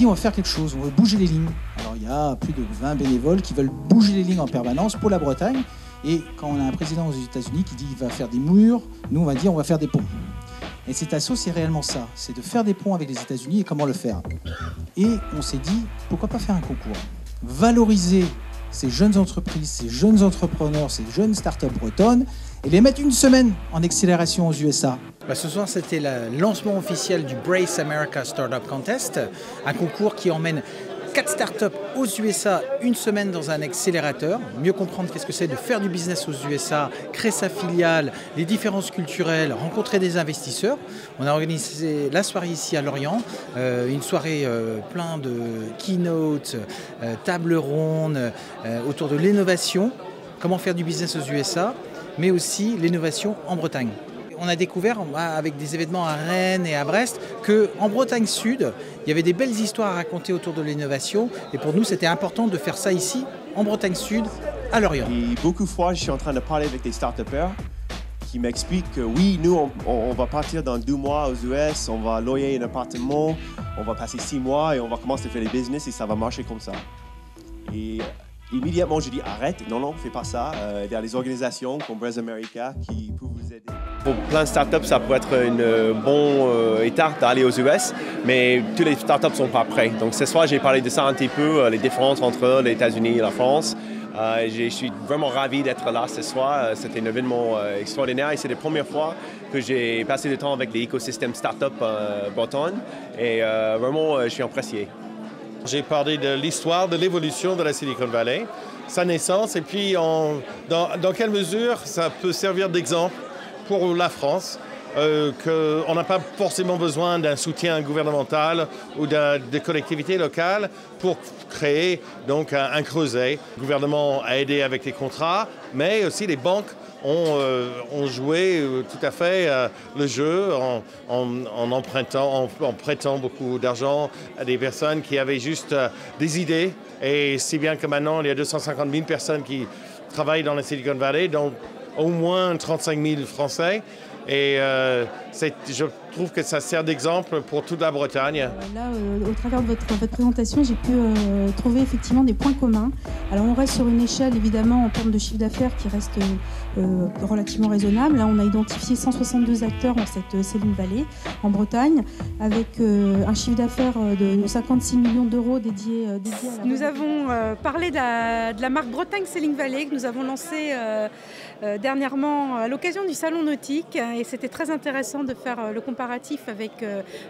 dit on va faire quelque chose, on veut bouger les lignes. Alors il y a plus de 20 bénévoles qui veulent bouger les lignes en permanence pour la Bretagne. Et quand on a un président aux États-Unis qui dit qu'il va faire des murs, nous on va dire on va faire des ponts. Et cet assaut, c'est réellement ça, c'est de faire des ponts avec les États-Unis et comment le faire. Et on s'est dit, pourquoi pas faire un concours? Valoriser ces jeunes entreprises, ces jeunes entrepreneurs, ces jeunes startups bretonnes et les mettre une semaine en accélération aux USA. Ce soir, c'était le lancement officiel du Brace America Startup Contest, un concours qui emmène 4 startups aux USA, une semaine dans un accélérateur, mieux comprendre qu'est-ce que c'est de faire du business aux USA, créer sa filiale, les différences culturelles, rencontrer des investisseurs. On a organisé la soirée ici à Lorient, une soirée plein de keynotes, tables rondes autour de l'innovation, comment faire du business aux USA, mais aussi l'innovation en Bretagne. On a découvert avec des événements à Rennes et à Brest qu'en Bretagne Sud, il y avait des belles histoires à raconter autour de l'innovation. Et pour nous, c'était important de faire ça ici, en Bretagne Sud, à Lorient. Et beaucoup de fois, je suis en train de parler avec des start-upers qui m'expliquent que oui, nous, on va partir dans 2 mois aux US, on va louer un appartement, on va passer 6 mois et on va commencer à faire des business et ça va marcher comme ça. Et immédiatement, je dis arrête, non, fais pas ça. Il y a des organisations comme Brace America qui peuvent vous aider. Pour plein de startups, ça peut être une bonne étape d'aller aux US, mais tous les startups ne sont pas prêts. Donc ce soir, j'ai parlé de ça un petit peu, les différences entre les États-Unis et la France. Je suis vraiment ravi d'être là ce soir. C'était un événement extraordinaire et c'est la première fois que j'ai passé du temps avec l'écosystème startup bretonne et vraiment, je suis apprécié. J'ai parlé de l'histoire, de l'évolution de la Silicon Valley, sa naissance et puis dans quelle mesure ça peut servir d'exemple pour la France, qu'on n'a pas forcément besoin d'un soutien gouvernemental ou de collectivités locales pour créer donc un creuset. Le gouvernement a aidé avec les contrats, mais aussi les banques ont joué tout à fait le jeu en empruntant, en prêtant beaucoup d'argent à des personnes qui avaient juste des idées. Et si bien que maintenant, il y a 250 000 personnes qui travaillent dans la Silicon Valley, dont au moins 35 000 Français. Et je trouve que ça sert d'exemple pour toute la Bretagne. Là, au travers de votre présentation, j'ai pu trouver effectivement des points communs. Alors on reste sur une échelle évidemment en termes de chiffre d'affaires qui reste relativement raisonnable. Là, on a identifié 162 acteurs dans cette Silicon Valley en Bretagne avec un chiffre d'affaires de 56 millions d'euros dédié à la... Nous avons parlé de la marque Bretagne Silicon Valley que nous avons lancée dernièrement à l'occasion du Salon Nautique et c'était très intéressant de faire le comparatif avec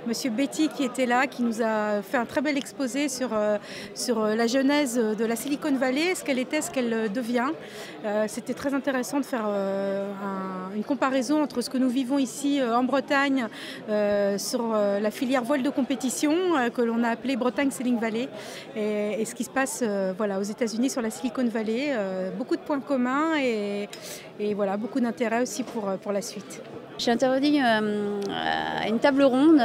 Monsieur Betty qui était là, qui nous a fait un très bel exposé sur la genèse de la Silicon Valley, ce qu'elle était, ce qu'elle devient. C'était très intéressant de faire une comparaison entre ce que nous vivons ici en Bretagne sur la filière voile de compétition que l'on a appelée Bretagne Silicon Valley et ce qui se passe aux États-Unis sur la Silicon Valley. Beaucoup de points communs et voilà, beaucoup d'intérêt aussi pour la suite. Je suis intervenue à une table ronde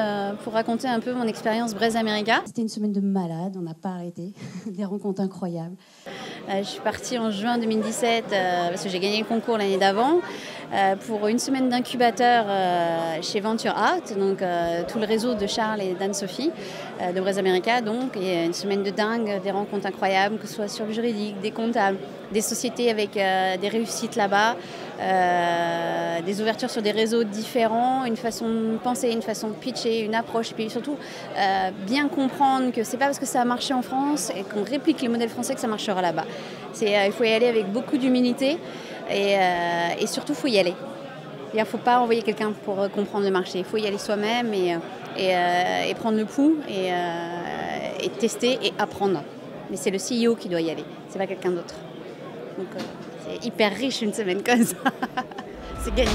pour raconter un peu mon expérience Brace America. C'était une semaine de malade, on n'a pas arrêté, des rencontres incroyables. Je suis partie en juin 2017 parce que j'ai gagné le concours l'année d'avant pour une semaine d'incubateur chez Venture Out, donc tout le réseau de Charles et d'Anne-Sophie de Brace America, donc, et une semaine de dingue, des rencontres incroyables, que ce soit sur le juridique, des comptables, des sociétés avec des réussites là-bas, des ouvertures sur des réseaux différents, une façon de penser, une façon de pitcher, une approche, et puis surtout bien comprendre que c'est pas parce que ça a marché en France et qu'on réplique les modèles français que ça marchera là-bas. Il faut y aller avec beaucoup d'humilité et surtout il faut y aller. Il ne faut pas envoyer quelqu'un pour comprendre le marché, il faut y aller soi-même et prendre le pouls et tester et apprendre. Mais c'est le CEO qui doit y aller, c'est pas quelqu'un d'autre. Donc c'est hyper riche une semaine comme ça, c'est gagné.